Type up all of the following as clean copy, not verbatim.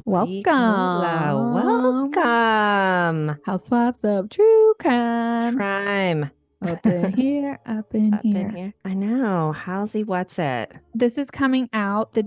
Ricola, welcome. Housewives of True Crime. Crime. Up in here, up in Up here. in here. I know. How's he? What's it? This is coming out the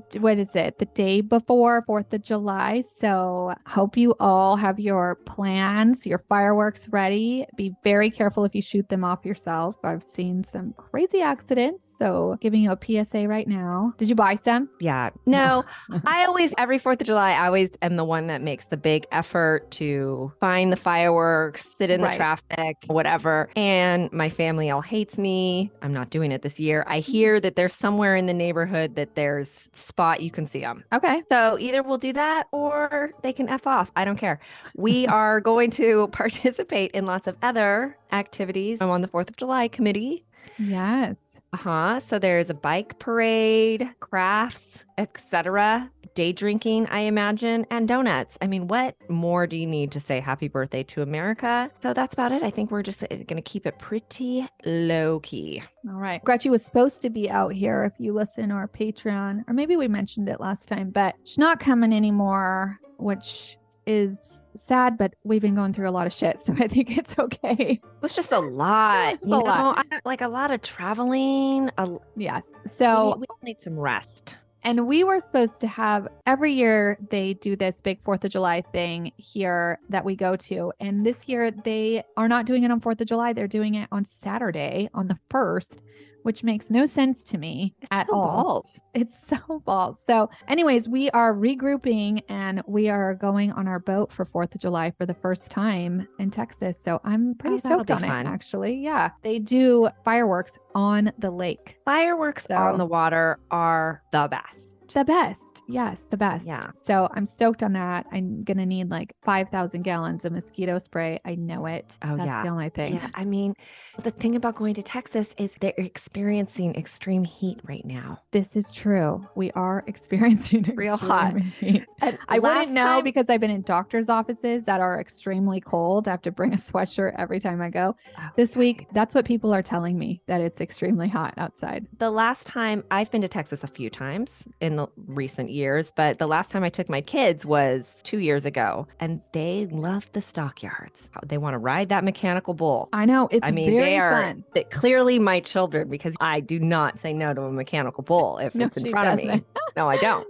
day before 4th of July. So hope you all have your plans, your fireworks ready. Be very careful if you shoot them off yourself. I've seen some crazy accidents. So giving you a PSA right now. Did you buy some? Yeah. No, every 4th of July, I always am the one that makes the big effort to find the fireworks, sit in the traffic, whatever. And my family all hates me. I'm not doing it this year. I hear that there's somewhere in the neighborhood that there's spot you can see them. Okay. So either we'll do that or they can F off. I don't care. We are going to participate in lots of other activities. I'm on the 4th of July committee. Yes. So there's a bike parade, crafts, etc. Day drinking, I imagine, and donuts. I mean, what more do you need to say happy birthday to America? So that's about it. I think we're just going to keep it pretty low key. All right. Gretchen was supposed to be out here if you listen to our Patreon, or maybe we mentioned it last time, but she's not coming anymore, which is sad, but we've been going through a lot of shit, so I think it's okay. It was just a lot. It's a lot. Like a lot of traveling. Yes. So we all need some rest. And we were supposed to have every year they do this big 4th of July thing here that we go to. And this year they are not doing it on 4th of July. They're doing it on Saturday on the 1st, which makes no sense to me at all. Balls. It's so balls. So anyways, we are regrouping and we are going on our boat for 4th of July for the first time in Texas. So I'm pretty stoked on it, actually. Yeah. They do fireworks on the lake. Fireworks on the water are the best. The best. Yes, the best. Yeah. So I'm stoked on that. I'm going to need like 5,000 gallons of mosquito spray. I know it. Oh, That's the only thing. Yeah. I mean, the thing about going to Texas is they're experiencing extreme heat right now. This is true. We are experiencing real hot heat. I wouldn't know because I've been in doctor's offices that are extremely cold. I have to bring a sweatshirt every time I go. Okay. This week, that's what people are telling me, that it's extremely hot outside. The last time I've been to Texas a few times in the recent years, but the last time I took my kids was 2 years ago, and they love the stockyards. They want to ride that mechanical bull. I know. Very fun. Clearly my children, because I do not say no to a mechanical bull if it's in front of me. No, I don't.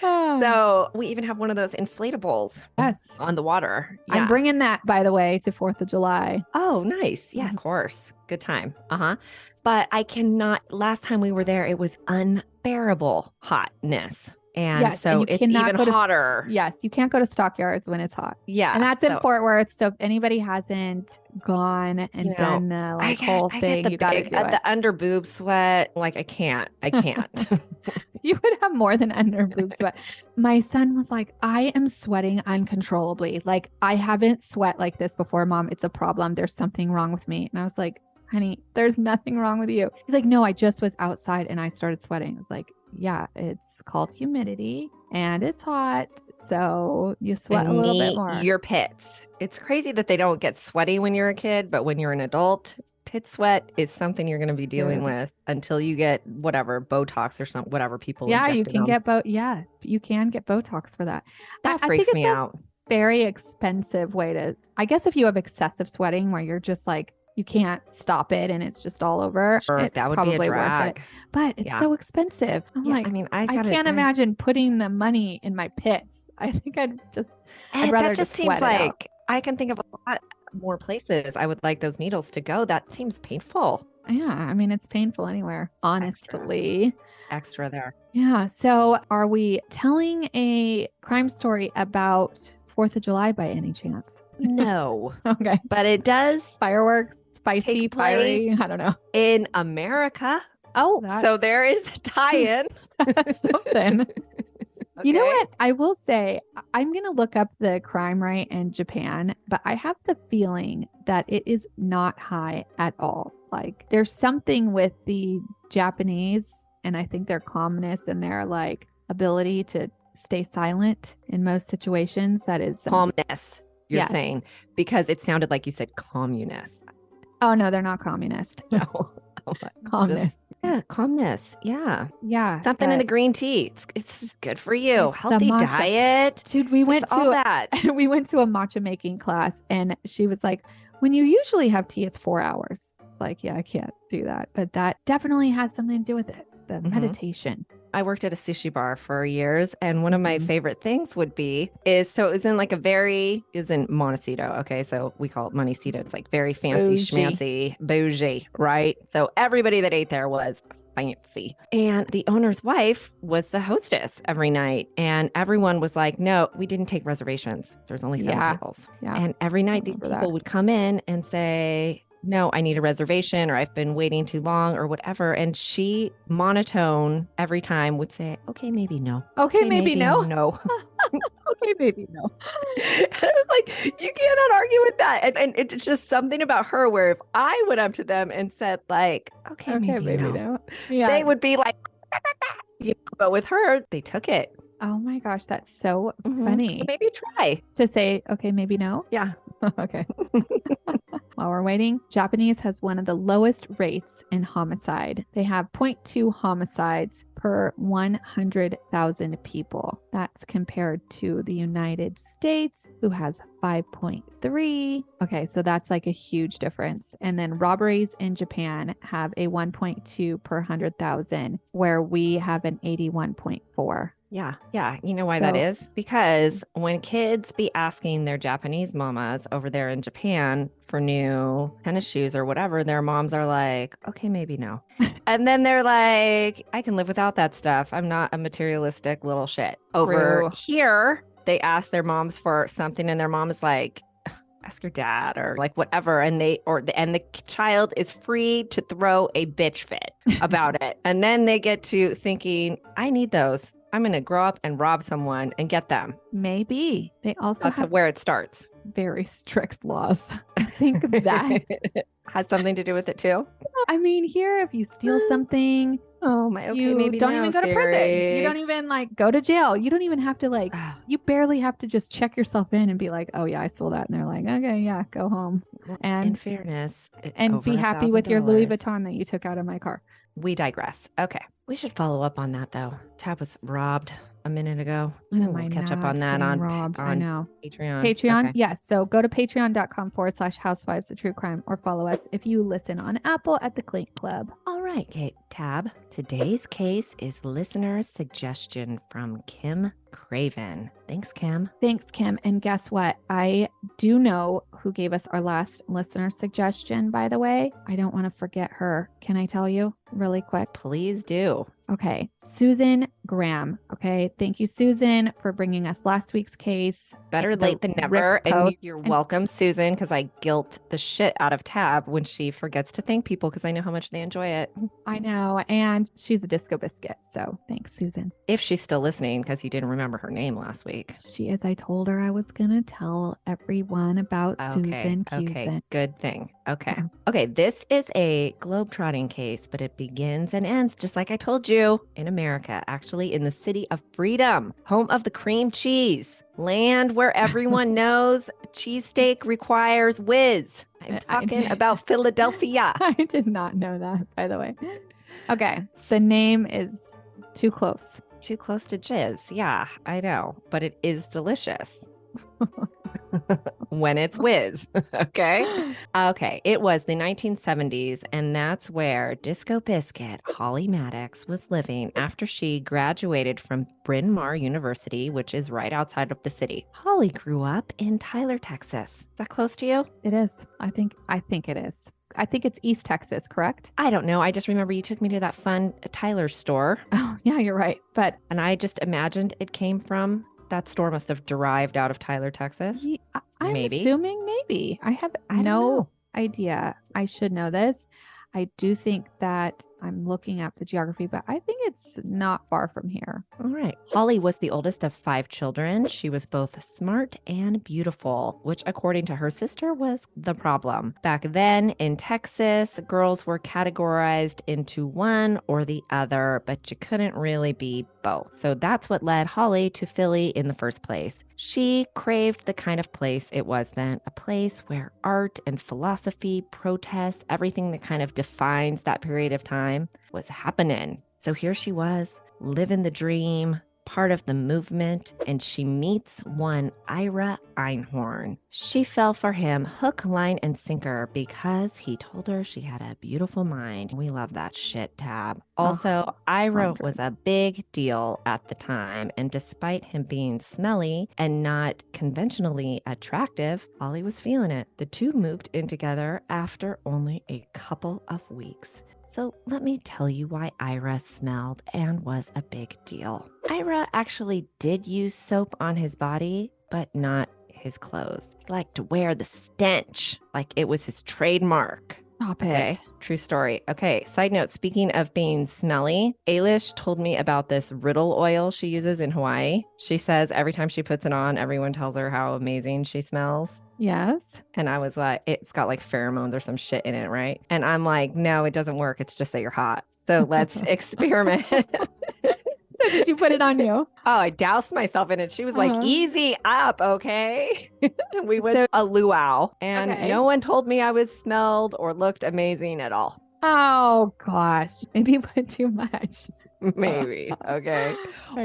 So we even have one of those inflatables on the water. Yeah. I'm bringing that, by the way, to 4th of July. Oh, nice. Yeah, of course. Good time. But I cannot, last time we were there, it was unbearable hotness. And so it's even hotter. Yes, you can't go to stockyards when it's hot. Yeah. And that's in Fort Worth. So if anybody hasn't gone and done the whole thing, you got to do it. The under boob sweat, like I can't. You would have more than under boob sweat. My son was like, I am sweating uncontrollably. Like, I haven't sweat like this before, Mom. It's a problem. There's something wrong with me. And I was like, honey, there's nothing wrong with you. He's like, no, I just was outside and I started sweating. I was like, yeah, it's called humidity and it's hot. So you sweat a little bit more. Your pits. It's crazy that they don't get sweaty when you're a kid, but when you're an adult, pit sweat is something you're going to be dealing with until you get whatever Botox or something, whatever people. Yeah, you can get you can get Botox for that. That freaks me out. Very expensive way to, I guess, if you have excessive sweating where you're just like, you can't stop it and it's just all over. It's that would probably be a drag. Worth it. But it's so expensive. I can't imagine putting the money in my pits. I think I'd rather that just seems like I can think of a lot more places I would like those needles to go. That seems painful. Yeah, I mean, it's painful anywhere, honestly. Extra there. Yeah. So are we telling a crime story about 4th of July by any chance? No. Okay. But it does. Fireworks, spicy, fiery. I don't know. In America. Oh, so there is a tie-in. That's something. Okay. You know what? I will say, I'm going to look up the crime rate in Japan, but I have the feeling that it is not high at all. Like, there's something with the Japanese, and I think their calmness and their like ability to stay silent in most situations. That is calmness. You're saying, because it sounded like you said communist. Oh, no, they're not communist. No. Communist. Yeah, calmness. Yeah. Yeah. Something in the green tea. It's just good for you. It's the Healthy matcha. diet. Dude, we went It's all that. we went to a matcha making class and she was like, when you usually have tea, it's 4 hours. It's like, yeah, I can't do that. But that definitely has something to do with it. The meditation. I worked at a sushi bar for years, and one of my favorite things would be so it was in like in Montecito. Okay, so we call it Montecito. It's like very fancy, schmancy, bougie, right? So everybody that ate there was fancy. And the owner's wife was the hostess every night. And everyone was like, no, we didn't take reservations. There's only 7 tables. Yeah. And every night these people would come in and say, no, I need a reservation, or I've been waiting too long, or whatever. And she, monotone, every time would say, okay, maybe no. Okay, maybe no. No. Okay, maybe no. And I was like, you cannot argue with that. And it's just something about her where if I went up to them and said like, okay, maybe no. Yeah. They would be like, but with her, they took it. Oh my gosh, that's so funny. So maybe try to say, okay, maybe no. Yeah. Okay. While we're waiting, Japanese has one of the lowest rates in homicide. They have 0.2 homicides per 100,000 people. That's compared to the United States, who has 5.3. Okay, so that's like a huge difference. And then robberies in Japan have a 1.2 per 100,000, where we have an 81.4. Yeah. You know why that is? Because when kids be asking their Japanese mamas over there in Japan for new tennis shoes or whatever, their moms are like, okay, maybe no. And then they're like, I can live without that stuff. I'm not a materialistic little shit. Over here, they ask their moms for something and their mom is like, ask your dad or like whatever. And the child is free to throw a bitch fit about it. And then they get to thinking, I need those. I'm going to grow up and rob someone and get them. Maybe. They also have where it starts. Very strict laws. I think that has something to do with it too. I mean, here, if you steal something, you don't even go to prison. You don't even like go to jail. You don't even have to you barely have to just check yourself in and be like, oh yeah, I stole that. And they're like, okay, yeah, go home. And in fairness, and be happy with your Louis Vuitton that you took out of my car. We digress. Okay. We should follow up on that though. Tab was robbed a minute ago. We'll catch up on that on Patreon. Okay. Yes. So go to patreon.com/Housewives of True Crime or follow us if you listen on Apple at the Clink Club. All right, Kate. Tab. Today's case is listener's suggestion from Kim Craven. Thanks, Kim. Thanks, Kim. And guess what? I do know who gave us our last listener suggestion, by the way. I don't want to forget her. Can I tell you really quick? Please do. Okay. Susan Graham. Okay. Thank you, Susan, for bringing us last week's case. Better late than never. And you're welcome, Susan, because I guilt the shit out of Tab when she forgets to thank people because I know how much they enjoy it. I know. And she's a disco biscuit. So thanks, Susan. If she's still listening, because you didn't remember her name last week. She is. I told her I was going to tell everyone about Susan Cusin. Okay. Good thing. Okay. Okay. This is a globetrotting case, but it begins and ends just like I told you in America, actually in the city of Freedom, home of the cream cheese, land where everyone knows cheesesteak requires whiz. I'm talking about Philadelphia. I did not know that, by the way. Okay. The name is too close. Too close to jizz. Yeah, I know, but it is delicious. When it's whiz. Okay. Okay. It was the 1970s, and that's where Disco Biscuit Holly Maddux was living after she graduated from Bryn Mawr University, which is right outside of the city. Holly grew up in Tyler, Texas. Is that close to you? It is. I think it is. I think it's East Texas, correct? I don't know. I just remember you took me to that fun Tyler store. Oh, yeah, you're right. And I just imagined it came from that store must have derived out of Tyler, Texas. I'm assuming maybe. I have no idea. I should know this. I do think that I'm looking up the geography, but I think it's not far from here. All right. Holly was the oldest of 5 children. She was both smart and beautiful, which according to her sister was the problem. Back then in Texas, girls were categorized into one or the other, but you couldn't really be both. So that's what led Holly to Philly in the first place. She craved the kind of place it was then, a place where art and philosophy, protests, everything that kind of defines that period of time time was happening. So here she was, living the dream, part of the movement, and she meets one Ira Einhorn. She fell for him hook, line, and sinker because he told her she had a beautiful mind. We love that shit, Tab. Also, Ira was a big deal at the time, and despite him being smelly and not conventionally attractive, Holly was feeling it. The two moved in together after only a couple of weeks. So let me tell you why Ira smelled and was a big deal. Ira actually did use soap on his body, but not his clothes. He liked to wear the stench like it was his trademark. Stop it. Okay, true story. Okay, side note, speaking of being smelly, Ailish told me about this riddle oil she uses in Hawaii. She says every time she puts it on, everyone tells her how amazing she smells. Yes. And I was like, it's got like pheromones or some shit in it, right? And I'm like, no, it doesn't work. It's just that you're hot. So let's experiment. So did you put it on you? Oh, I doused myself in it. She was like, easy up, okay? We went to a luau, and no one told me I was smelled or looked amazing at all. Oh, gosh. Maybe you put too much. Maybe. Okay.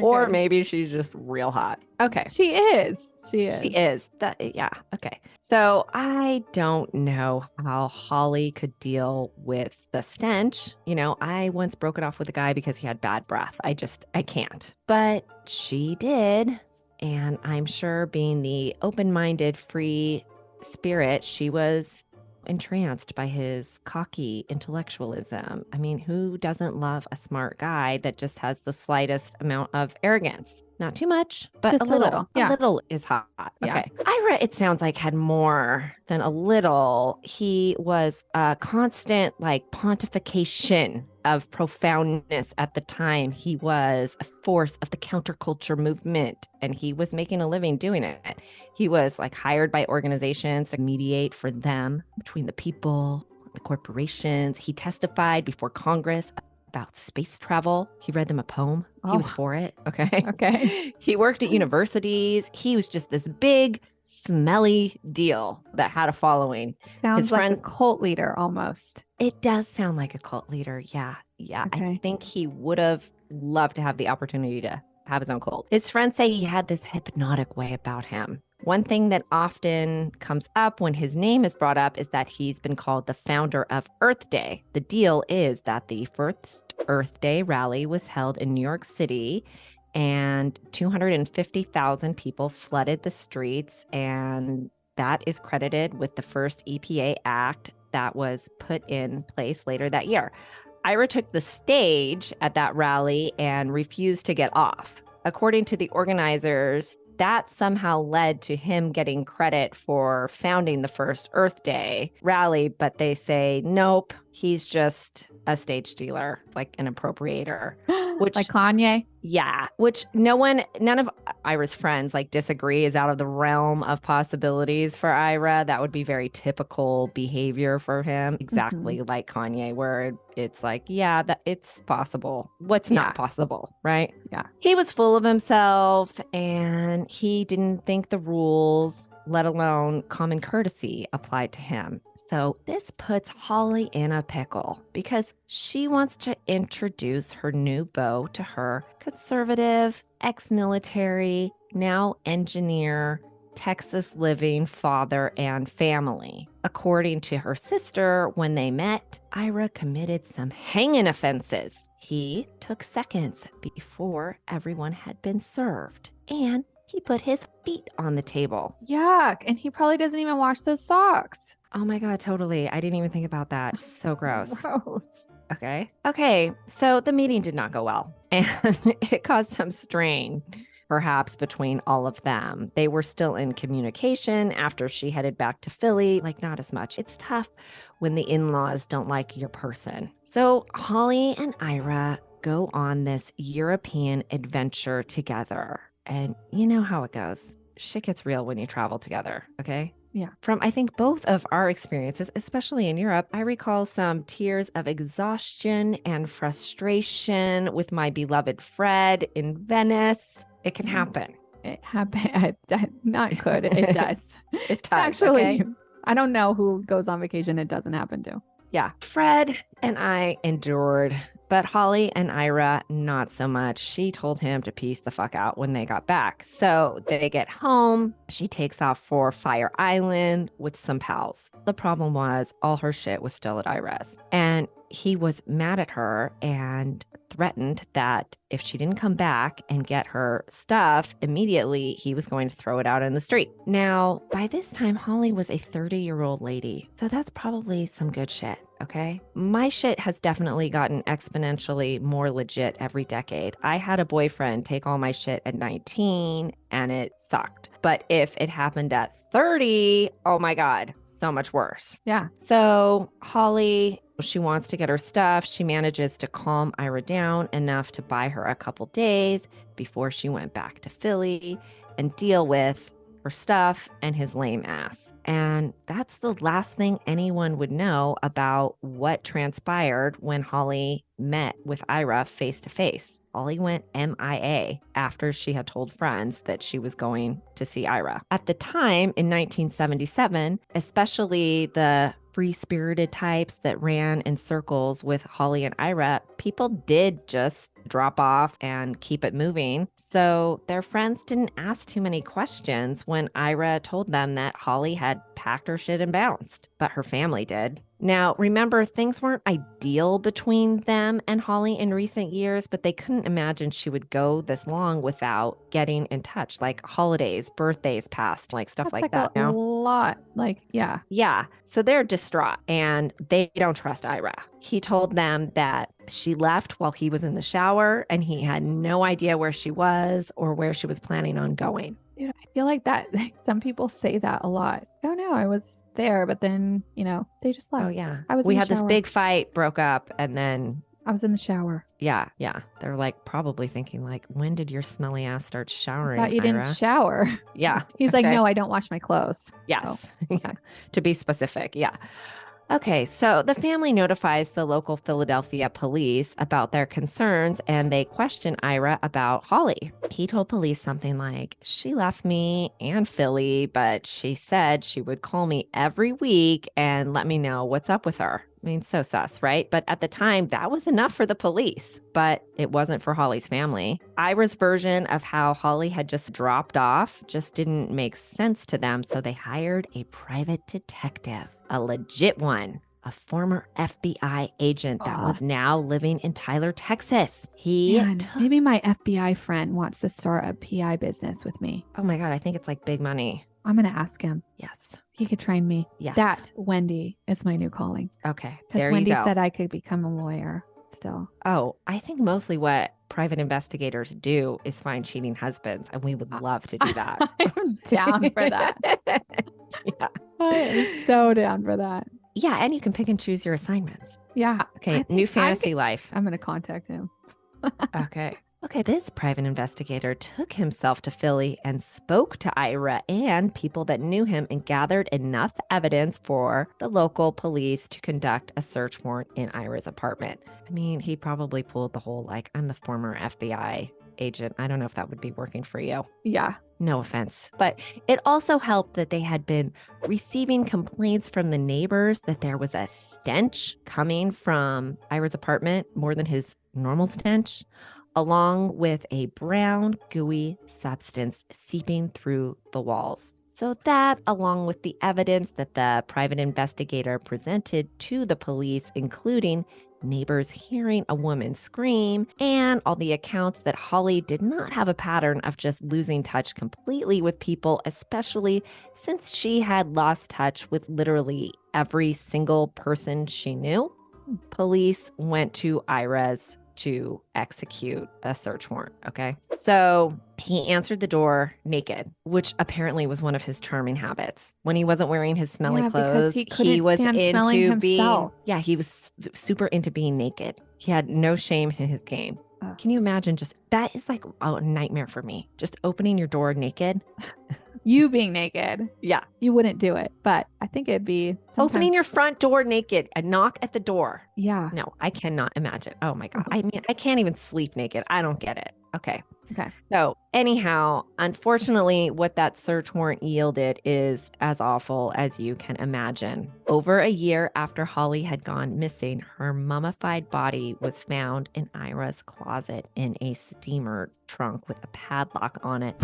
Or maybe she's just real hot. Okay. She is. She is. Yeah. Okay. So I don't know how Holly could deal with the stench. You know, I once broke it off with a guy because he had bad breath. I can't. But she did. And I'm sure being the open-minded, free spirit, she was entranced by his cocky intellectualism. I mean, who doesn't love a smart guy that just has the slightest amount of arrogance? Not too much, but just a little. Yeah. A little is hot. Okay. Ira, it sounds like, had more than a little. He was a constant pontification of profoundness at the time. He was a force of the counterculture movement, and he was making a living doing it. He was hired by organizations to mediate for them between the people, the corporations. He testified before Congress about space travel. He read them a poem. He was for it. Okay. He worked at universities. He was just this big, smelly deal that had a following. Sounds like a cult leader almost. It does sound like a cult leader. Yeah. I think he would have loved to have the opportunity to have his own cult. His friends say he had this hypnotic way about him. One thing that often comes up when his name is brought up is that he's been called the founder of Earth Day. The deal is that the first Earth Day rally was held in New York City, and 250,000 people flooded the streets, and that is credited with the first EPA act that was put in place later that year. Ira took the stage at that rally and refused to get off. According to the organizers, that somehow led to him getting credit for founding the first Earth Day rally, but they say, nope, he's just a stage dealer, like an appropriator. Which, like Kanye? Yeah, which none of Ira's friends disagree is out of the realm of possibilities for Ira. That would be very typical behavior for him, exactly like Kanye, where it's that it's possible. What's not possible, right? Yeah. He was full of himself, and he didn't think the rules, let alone common courtesy, applied to him. So this puts Holly in a pickle because she wants to introduce her new beau to her conservative, ex-military, now engineer, Texas living father and family. According to her sister, when they met, Ira committed some hanging offenses. He took seconds before everyone had been served, and he put his feet on the table. Yuck. And he probably doesn't even wash those socks. Oh my God, totally. I didn't even think about that. So gross. Gross. Okay. So the meeting did not go well, and it caused some strain, perhaps, between all of them. They were still in communication after she headed back to Philly, not as much. It's tough when the in-laws don't like your person. So Holly and Ira go on this European adventure together. And you know how it goes. Shit gets real when you travel together, okay? Yeah. From, I think, both of our experiences, especially in Europe, I recall some tears of exhaustion and frustration with my beloved Fred in Venice. It can happen. It happened. Not could. It does. It does. Actually, I don't know who goes on vacation it doesn't happen to. Yeah. Fred and I endured, but Holly and Ira, not so much. She told him to peace the fuck out when they got back. So they get home. She takes off for Fire Island with some pals. The problem was all her shit was still at Ira's. And he was mad at her and threatened that if she didn't come back and get her stuff immediately, he was going to throw it out in the street. Now, by this time, Holly was a 30-year-old lady. So that's probably some good shit. Okay. My shit has definitely gotten exponentially more legit every decade. I had a boyfriend take all my shit at 19 and it sucked. But if it happened at 30, oh my God, so much worse. Yeah. So Holly, she wants to get her stuff. She manages to calm Ira down enough to buy her a couple days before she went back to Philly and deal with her stuff and his lame ass. And that's the last thing anyone would know about what transpired when Holly met with Ira face to face. Holly went MIA after she had told friends that she was going to see Ira. At the time in 1977, especially the free-spirited types that ran in circles with Holly and Ira, people did just drop off and keep it moving. So their friends didn't ask too many questions when Ira told them that Holly had packed her shit and bounced, but her family did. Now, remember, things weren't ideal between them and Holly in recent years, but they couldn't imagine she would go this long without getting in touch, like holidays, birthdays passed, like stuff That's like that. A lot. Like, yeah. Yeah. So they're distraught and they don't trust Ira. He told them that she left while he was in the shower and he had no idea where she was or where she was planning on going. Dude, I feel like that some people say that a lot. Oh no, I was there, but then, they just left. Oh yeah. We had this big fight, broke up, and then I was in the shower. Yeah. They're like probably thinking like, when did your smelly ass start showering? I thought you Ira? didn't shower. Yeah. He's like, no, I don't wash my clothes. Yes. Oh. Yeah. To be specific. Yeah. Okay, so the family notifies the local Philadelphia police about their concerns and they question Ira about Holly. He told police something like, she left me and Philly, but she said she would call me every week and let me know what's up with her. I mean, so sus, right? But at the time, that was enough for the police, but it wasn't for Holly's family. Ira's version of how Holly had just dropped off just didn't make sense to them, so they hired a private detective, a legit one, a former FBI agent that was now living in Tyler, Texas. Maybe my FBI friend wants to start a PI business with me. Oh my God, I think it's like big money. I'm going to ask him. Yes. He could train me. Yes. That, Wendy, is my new calling. Okay. Because Wendy said I could become a lawyer still. Oh, I think mostly what private investigators do is find cheating husbands, and we would love to do that. I'm down for that. Yeah. I am so down for that. Yeah, and you can pick and choose your assignments. Yeah. Okay, new fantasy life. I'm going to contact him. Okay, this private investigator took himself to Philly and spoke to Ira and people that knew him and gathered enough evidence for the local police to conduct a search warrant in Ira's apartment. I mean, he probably pulled the whole, like, I'm the former FBI agent. I don't know if that would be working for you. Yeah. No offense. But it also helped that they had been receiving complaints from the neighbors that there was a stench coming from Ira's apartment more than his normal stench, along with a brown, gooey substance seeping through the walls. So that, along with the evidence that the private investigator presented to the police, including neighbors hearing a woman scream, and all the accounts that Holly did not have a pattern of just losing touch completely with people, especially since she had lost touch with literally every single person she knew, police went to Ira's to execute a search warrant. Okay. So he answered the door naked, which apparently was one of his charming habits. When he wasn't wearing his smelly clothes, he was into being, he was super into being naked. He had no shame in his game. Can you imagine that is like a nightmare for me. Just opening your door naked. You being naked. Yeah. You wouldn't do it, but I think it'd be opening your front door naked, a knock at the door. Yeah. No, I cannot imagine. Oh my God. I mean, I can't even sleep naked. I don't get it. Okay. Okay. So anyhow, unfortunately, what that search warrant yielded is as awful as you can imagine. Over a year after Holly had gone missing, her mummified body was found in Ira's closet in a steamer trunk with a padlock on it.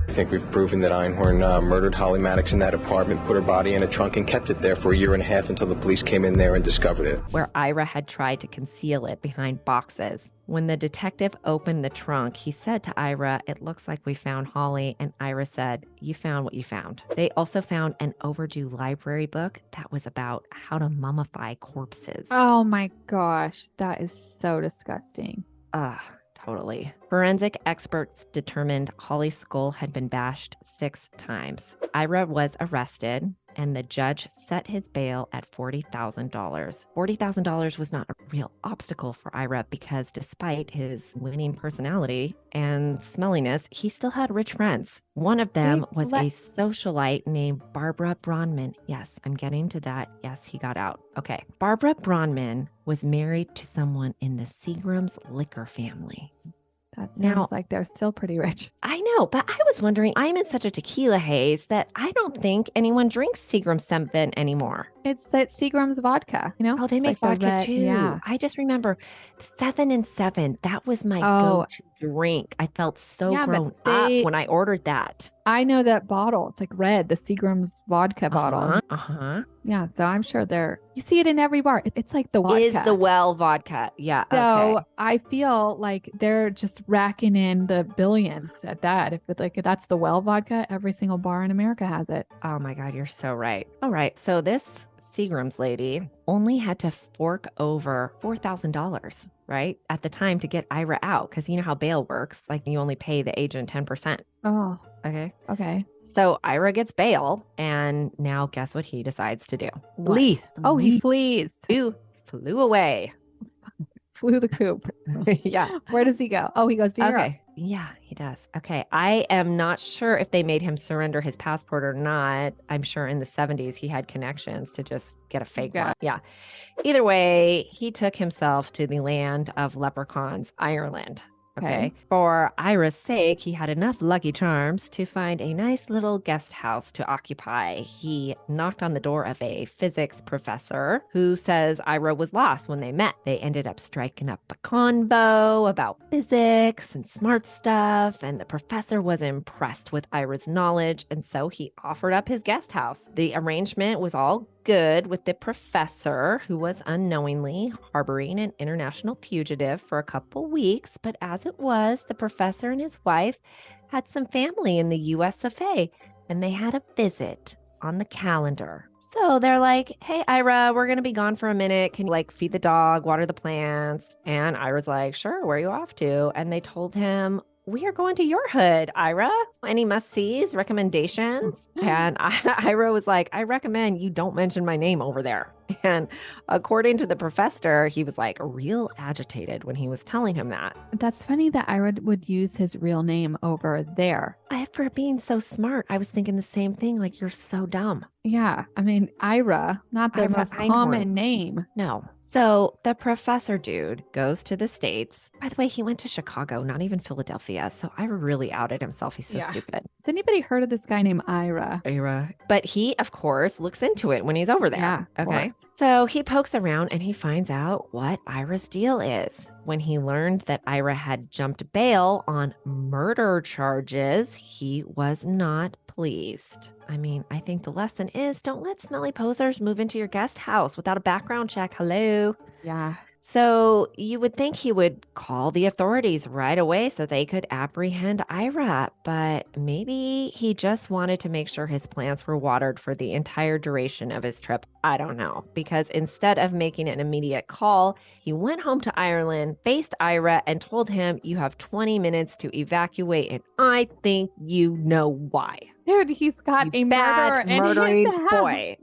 I think we've proven that Einhorn murdered Holly Maddux in that apartment, put her body in a trunk, and kept it there for a year and a half until the police came in there and discovered it. Where Ira had tried to conceal it behind boxes. When the detective opened the trunk, he said to Ira, "It looks like we found Holly." And Ira said, "You found what you found." They also found an overdue library book that was about how to mummify corpses. Oh my gosh. That is so disgusting. Ugh. Totally. Forensic experts determined Holly's skull had been bashed 6 times. Ira was arrested, and the judge set his bail at $40,000. $40,000 was not a real obstacle for Ira because despite his winning personality and smelliness, he still had rich friends. One of them was a socialite named Barbara Bronman. Yes, I'm getting to that. Yes, he got out. Okay. Barbara Bronman was married to someone in the Seagram's liquor family. That sounds like they're still pretty rich. I know, but I was wondering, I'm in such a tequila haze that I don't think anyone drinks Seagram 7 anymore. It's that Seagram's vodka, you know? Oh, they It's make like the vodka red- too. Yeah. I just remember 7 and 7. That was my go-to drink. I felt so Yeah, but grown up when I ordered that. I know that bottle. It's like red, the Seagram's vodka bottle. Yeah, so I'm sure you see it in every bar. It's like the vodka. Is the well vodka. Yeah, So okay. I feel like they're just racking in the billions at that. If that's the well vodka, every single bar in America has it. Oh my God, you're so right. All right, so this Seagram's lady only had to fork over $4,000, right? At the time to get Ira out, because you know how bail works. Like you only pay the agent 10%. Oh, Okay. So Ira gets bail, and now guess what he decides to do? What? Flee. Oh, he flees. Flew away. Flew the coop. Yeah. Where does he go? Oh, he goes to Europe. Okay. Yeah, he does. Okay. I am not sure if they made him surrender his passport or not. I'm sure in the 70s he had connections to just get a fake one. Yeah. Either way, he took himself to the land of leprechauns, Ireland. Okay. For Ira's sake, he had enough lucky charms to find a nice little guest house to occupy. He knocked on the door of a physics professor who says Ira was lost when they met. They ended up striking up a convo about physics and smart stuff, and the professor was impressed with Ira's knowledge, and so he offered up his guest house. The arrangement was all good with the professor, who was unknowingly harboring an international fugitive for a couple weeks, but as it was, the professor and his wife had some family in the US of A, and they had a visit on the calendar. So they're like, "Hey, Ira, we're going to be gone for a minute. Can you feed the dog, water the plants?" And Ira's like, "Sure, where are you off to?" And they told him, "We are going to your hood, Ira. Any must-sees, recommendations?" And Ira was like, "I recommend you don't mention my name over there." And according to the professor, he was real agitated when he was telling him that. That's funny that Ira would use his real name over there. For being so smart, I was thinking the same thing. You're so dumb. Yeah. I mean, Ira, not the most common name. No. So the professor dude goes to the States. By the way, he went to Chicago, not even Philadelphia. So Ira really outed himself. He's so stupid. Has anybody heard of this guy named Ira? But he, of course, looks into it when he's over there. Yeah, okay. So he pokes around and he finds out what Ira's deal is. When he learned that Ira had jumped bail on murder charges, he was not pleased. I mean, I think the lesson is don't let smelly posers move into your guest house without a background check. Hello. Yeah. So you would think he would call the authorities right away so they could apprehend Ira, but maybe he just wanted to make sure his plants were watered for the entire duration of his trip. I don't know, because instead of making an immediate call, he went home to Ireland, faced Ira, and told him, "You have 20 minutes to evacuate, and I think you know why." Dude, he's got a murderer in murdering his house. boy.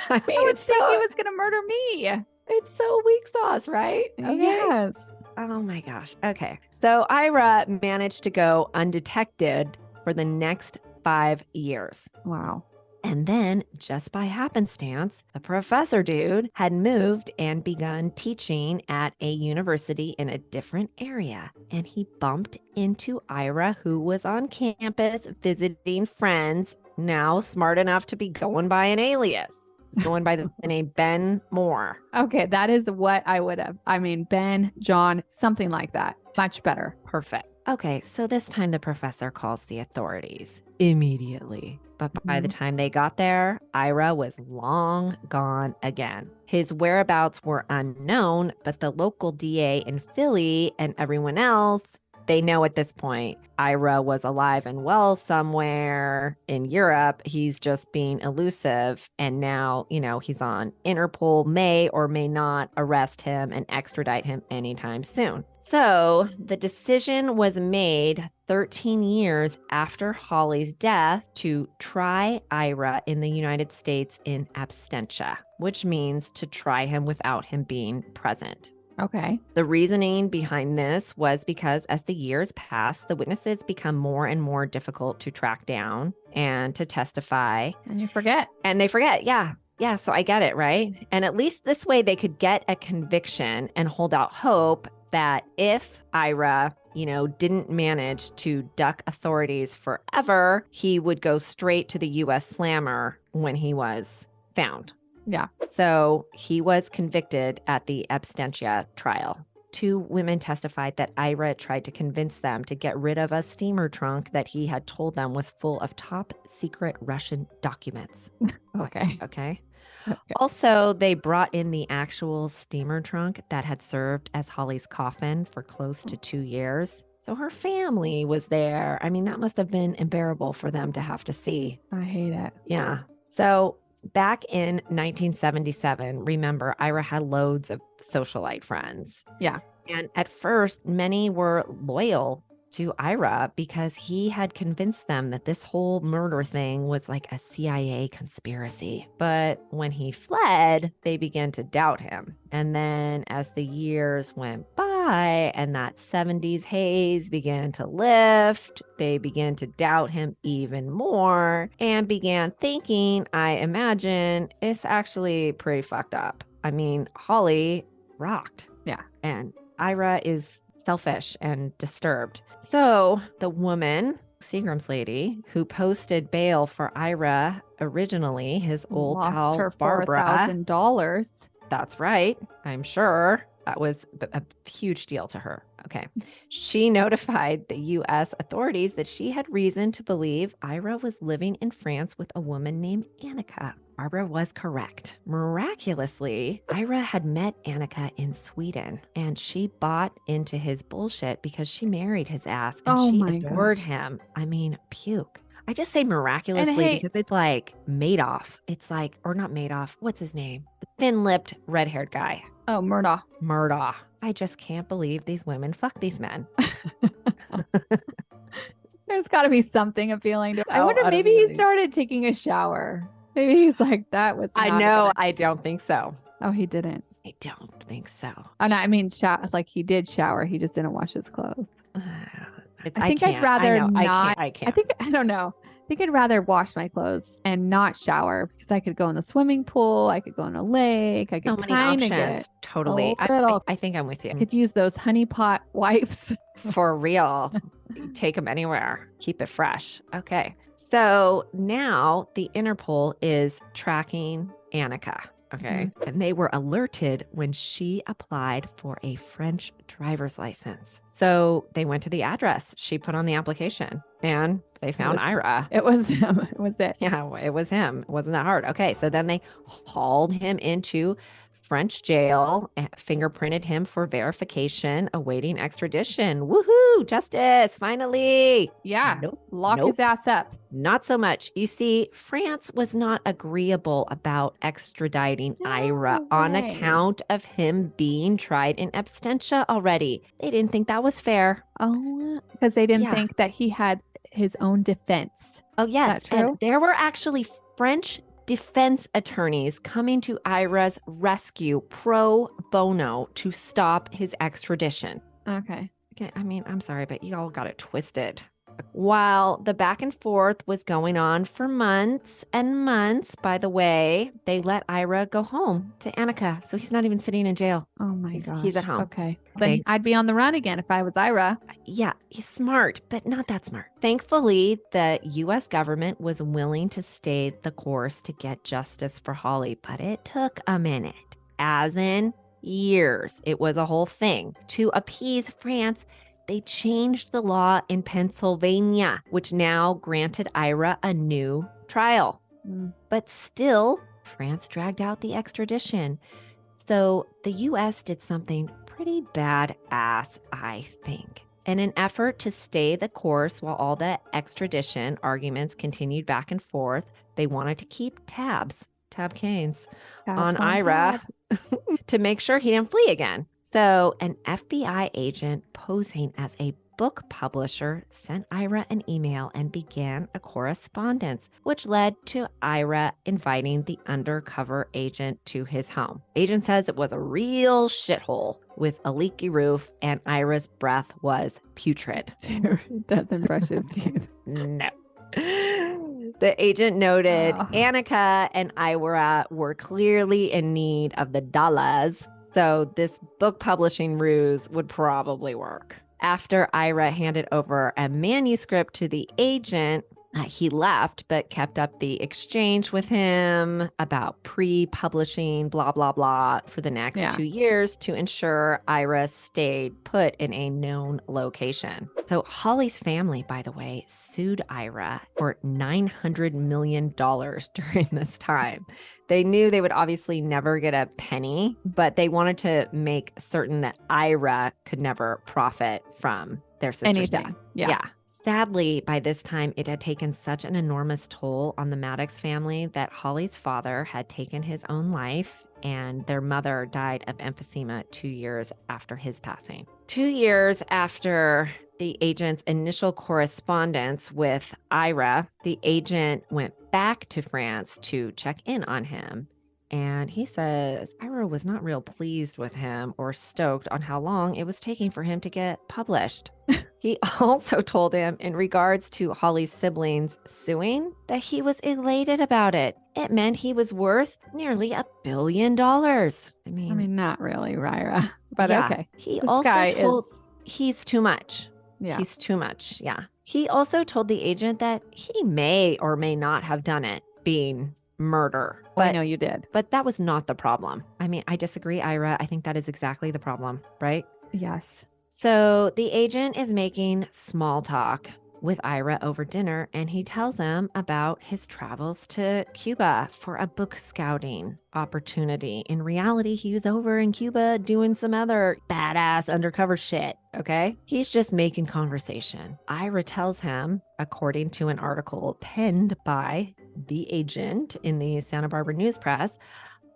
I mean, I would think he was going to murder me. It's so weak sauce, right? Okay. Yes. Oh my gosh. Okay. So Ira managed to go undetected for the next 5 years. Wow. And then, just by happenstance, the professor dude had moved and begun teaching at a university in a different area. And he bumped into Ira, who was on campus visiting friends, now smart enough to be going by an alias. He's going by the name Ben Moore. Okay, that is what I would have. I mean, Ben, John, something like that. Much better. Perfect. Okay, so this time the professor calls the authorities immediately. But by the time they got there, Ira was long gone again. His whereabouts were unknown, but the local DA in Philly and everyone else, they know at this point Ira was alive and well somewhere in Europe. He's just being elusive. And now, he's on Interpol, may or may not arrest him and extradite him anytime soon. So the decision was made 13 years after Holly's death to try Ira in the United States in absentia, which means to try him without him being present. Okay. The reasoning behind this was because as the years pass, the witnesses become more and more difficult to track down and to testify. And you forget. And they forget. Yeah. Yeah. So I get it. Right. And at least this way they could get a conviction and hold out hope that if Ira, didn't manage to duck authorities forever, he would go straight to the U.S. slammer when he was found. Yeah. So he was convicted at the absentia trial. 2 women testified that Ira tried to convince them to get rid of a steamer trunk that he had told them was full of top secret Russian documents. Okay. Okay. Also, they brought in the actual steamer trunk that had served as Holly's coffin for close to 2 years. So her family was there. I mean, that must have been unbearable for them to have to see. I hate it. Yeah. So back in 1977, remember, Ira had loads of socialite friends. Yeah. And at first, many were loyal to Ira because he had convinced them that this whole murder thing was like a CIA conspiracy. But when he fled, they began to doubt him. And then as the years went by and that 70s haze began to lift, they began to doubt him even more and began thinking, I imagine, it's actually pretty fucked up. I mean, Holly rocked. Yeah. And Ira is selfish and disturbed. So the woman, Seagram's lady, who posted bail for Ira originally, his old Lost pal her Barbara. $4,000. That's right. I'm sure that was a huge deal to her. Okay. She notified the U.S. authorities that she had reason to believe Ira was living in France with a woman named Annika. Barbara was correct. Miraculously, Ira had met Annika in Sweden, and she bought into his bullshit because she married his ass and she adored him. I mean, puke. I just say miraculously because it's like Madoff. It's like, or not Madoff. What's his name? The thin-lipped, red-haired guy. Oh, Murdaugh. Murdaugh. I just can't believe these women fuck these men. There's got to be something appealing to it. I wonder, maybe he started taking a shower. Maybe he's like, that was not I know. I don't think so. Oh, he didn't. I don't think so. Oh, no, I mean, like he did shower. He just didn't wash his clothes. I think I'd rather not. I can't. I don't know. I think I'd rather wash my clothes and not shower because I could go in the swimming pool. I could go in a lake. I could so many options. Totally. I think I'm with you. I could use those honey pot wipes. For real. Take them anywhere. Keep it fresh. Okay. So now the Interpol is tracking Annika. Okay. Mm-hmm. And they were alerted when she applied for a French driver's license. So they went to the address she put on the application and they found Ira. It was him. It was it. Yeah, it was him. It wasn't that hard. Okay. So then they hauled him into French jail, fingerprinted him for verification, awaiting extradition. Woohoo! Justice, finally. Yeah. Lock his ass up. Not so much. You see, France was not agreeable about extraditing Ira on account of him being tried in absentia already. They didn't think that was fair. Oh, because they didn't think that he had his own defense. Oh, yes. Is that true? And there were actually French defense attorneys coming to Ira's rescue pro bono to stop his extradition. Okay. I mean, I'm sorry, but you all got it twisted. While the back and forth was going on for months and months, by the way, they let Ira go home to Annika. So he's not even sitting in jail. Oh my gosh. He's at home. Okay. Then I'd be on the run again if I was Ira. Yeah, he's smart, but not that smart. Thankfully, the U.S. government was willing to stay the course to get justice for Holly, but it took a minute, as in years. It was a whole thing. To appease France, they changed the law in Pennsylvania, which now granted Ira a new trial. But still, France dragged out the extradition. So the U.S. did something pretty badass, I think. In an effort to stay the course while all the extradition arguments continued back and forth, they wanted to keep tab canes on Ira to make sure he didn't flee again. So an FBI agent posing as a book publisher sent Ira an email and began a correspondence, which led to Ira inviting the undercover agent to his home. Agent says it was a real shithole with a leaky roof, and Ira's breath was putrid. Dude, doesn't brush his teeth. No. The agent noted Annika and Ira were clearly in need of the dollars, so this book publishing ruse would probably work. After Ira handed over a manuscript to the agent, he left, but kept up the exchange with him about pre-publishing, blah, blah, blah, for the next 2 years to ensure Ira stayed put in a known location. So Holly's family, by the way, sued Ira for $900 million during this time. They knew they would obviously never get a penny, but they wanted to make certain that Ira could never profit from their sister's death. Yeah. Sadly, by this time, it had taken such an enormous toll on the Maddux family that Holly's father had taken his own life, and their mother died of emphysema 2 years after his passing. 2 years after the agent's initial correspondence with Ira, the agent went back to France to check in on him. And he says Ira was not real pleased with him or stoked on how long it was taking for him to get published. He also told him in regards to Holly's siblings suing that he was elated about it. It meant he was worth nearly $1 billion. I mean, not really, Ira, but yeah. okay. He also told he's too much. Yeah. He's too much. Yeah. He also told the agent that he may or may not have done it, being murder. But I know you did. But that was not the problem. I mean, I disagree, Ira. I think that is exactly the problem, right? Yes. So the agent is making small talk with Ira over dinner, and he tells him about his travels to Cuba for a book scouting opportunity. In reality, he was over in Cuba doing some other badass undercover shit, okay? He's just making conversation. Ira tells him, according to an article penned by the agent in the Santa Barbara News Press,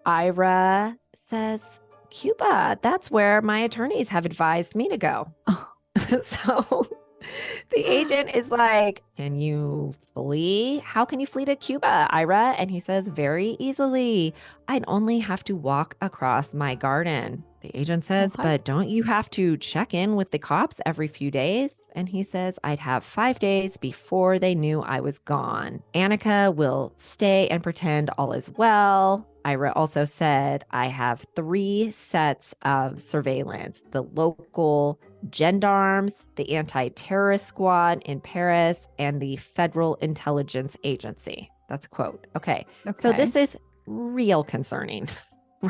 Ira says, Cuba, that's where my attorneys have advised me to go. Oh. So the agent is like, can you flee? How can you flee to Cuba, Ira? And he says, very easily. I'd only have to walk across my garden. The agent says, but don't you have to check in with the cops every few days? And he says, I'd have 5 days before they knew I was gone. Annika will stay and pretend all is well. Ira also said, I have 3 sets of surveillance, the local gendarmes, the anti-terrorist squad in Paris, and the Federal Intelligence Agency. That's a quote. Okay. So this is real concerning,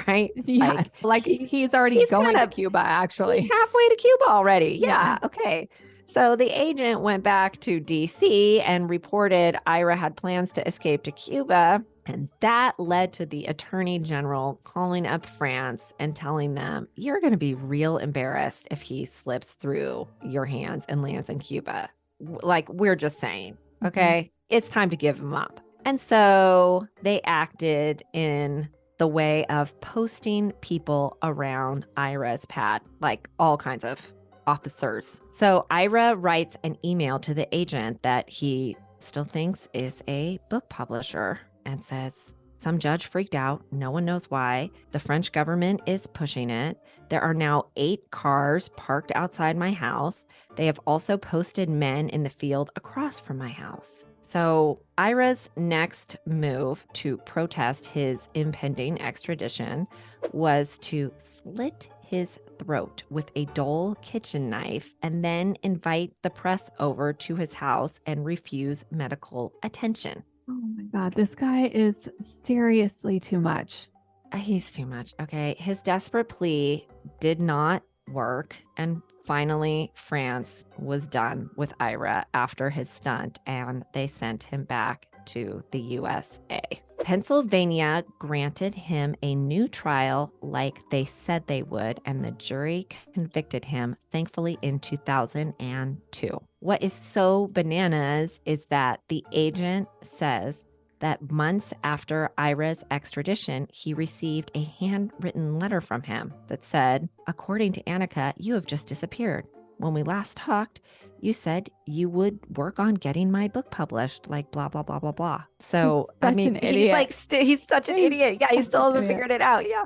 right? Yes. Like he's already going to Cuba, actually. He's halfway to Cuba already. Yeah. Okay. So the agent went back to D.C. and reported Ira had plans to escape to Cuba. And that led to the attorney general calling up France and telling them, you're going to be real embarrassed if he slips through your hands and lands in Cuba. Like, we're just saying, okay, it's time to give him up. And so they acted in the way of posting people around Ira's pad, like all kinds of officers. So Ira writes an email to the agent that he still thinks is a book publisher and says, some judge freaked out. No one knows why. The French government is pushing it. There are now 8 cars parked outside my house. They have also posted men in the field across from my house. So Ira's next move to protest his impending extradition was to slit his throat with a dull kitchen knife and then invite the press over to his house and refuse medical attention. Oh my God, this guy is seriously too much. He's too much. Okay. His desperate plea did not work. And finally, France was done with Ira after his stunt, and they sent him back to the USA. Pennsylvania granted him a new trial like they said they would, and the jury convicted him, thankfully, in 2002. What is so bananas is that the agent says that months after Ira's extradition, he received a handwritten letter from him that said, "According to Annika, you have just disappeared. When we last talked, you said you would work on getting my book published, like blah, blah, blah, blah, blah." So, He's such an idiot. He's such an idiot. Yeah, he such still an hasn't idiot. figured it out. Yeah.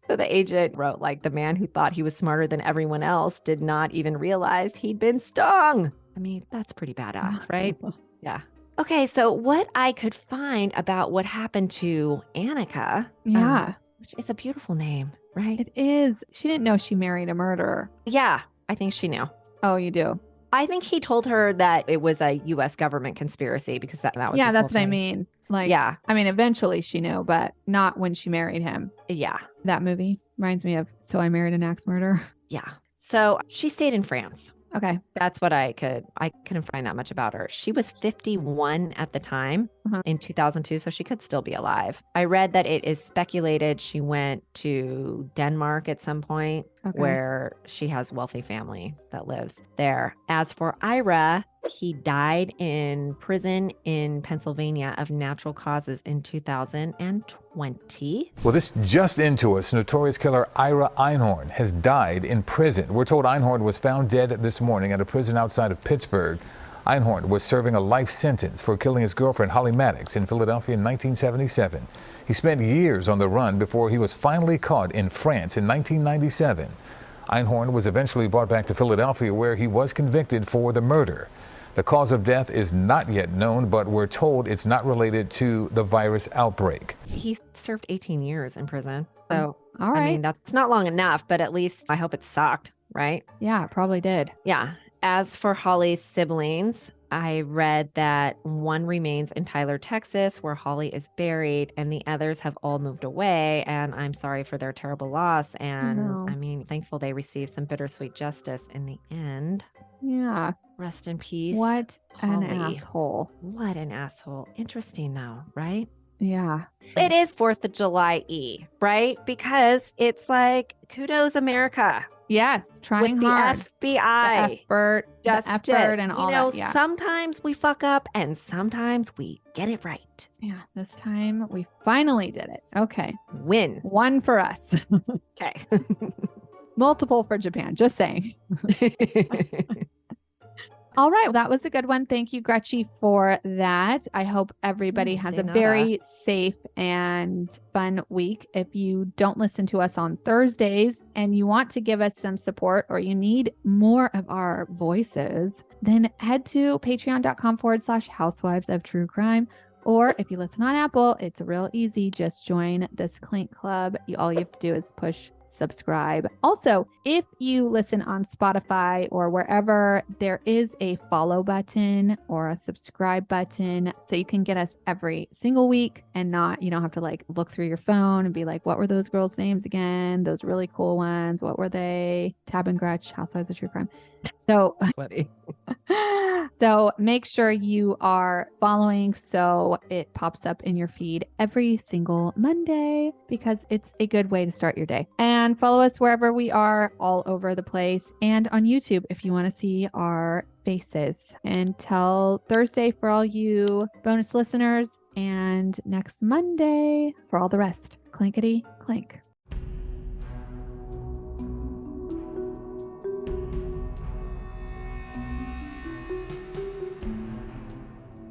So the agent wrote, like, the man who thought he was smarter than everyone else did not even realize he'd been stung. I mean, that's pretty badass, right? Yeah. Okay, so what I could find about what happened to Annika, Yeah. which is a beautiful name, right? It is. She didn't know she married a murderer. Yeah, I think she knew. Oh, you do? I think he told her that it was a U.S. government conspiracy because that was Yeah, his that's whole what I thing. mean. Like, Yeah, I mean, eventually she knew, but not when she married him. yeah, That movie reminds me of So I Married an Axe Murderer. yeah. So she stayed in France. Okay. That's what I couldn't find that much about her. She was 51 at the time in 2002, so she could still be alive. I read that it is speculated she went to Denmark at some point, where she has wealthy family that lives there. As for Ira, he died in prison in Pennsylvania of natural causes in 2020. Well, this just into us. Notorious killer Ira Einhorn has died in prison. We're told Einhorn was found dead this morning at a prison outside of Pittsburgh. Einhorn was serving a life sentence for killing his girlfriend, Holly Maddux, in Philadelphia in 1977. He spent years on the run before he was finally caught in France in 1997. Einhorn was eventually brought back to Philadelphia, where he was convicted for the murder. The cause of death is not yet known, but we're told it's not related to the virus outbreak. He served 18 years in prison. So, All right. I mean, that's not long enough, but at least I hope it sucked, right? Yeah, it probably did. Yeah. As for Holly's siblings, I read that one remains in Tyler, Texas, where Holly is buried, and the others have all moved away. And I'm sorry for their terrible loss. And No. I mean, thankful they received some bittersweet justice in the end. Yeah. Rest in peace. What an Holly. asshole. What an asshole. Interesting, though, right? Yeah. It is 4th of July Eve, right? Because it's like, kudos, America. Yes. Trying with the hard. FBI. The effort, Justice. the effort and all that. Yeah. Sometimes we fuck up and sometimes we get it right. Yeah. This time we finally did it. Okay. Win. One for us. Okay. Multiple for Japan. Just saying. All right. Well, that was a good one. Thank you, Gretchen, for that. I hope everybody has a very safe and fun week. If you don't listen to us on Thursdays and you want to give us some support or you need more of our voices, then head to patreon.com/Housewives of True Crime. Or if you listen on Apple, it's real easy. Just join this Clink Club. All you have to do is push subscribe. Also, if you listen on Spotify or wherever, there is a follow button or a subscribe button so you can get us every single week and you don't have to like look through your phone and be like, what were those girls' names again? Those really cool ones. What were they? Tab and Gretch, Housewives of True Crime. So Funny. So make sure you are following so it pops up in your feed every single Monday because it's a good way to start your day. And follow us wherever we are all over the place and on YouTube if you want to see our faces. Until Thursday for all you bonus listeners and next Monday for all the rest. Clinkety clink.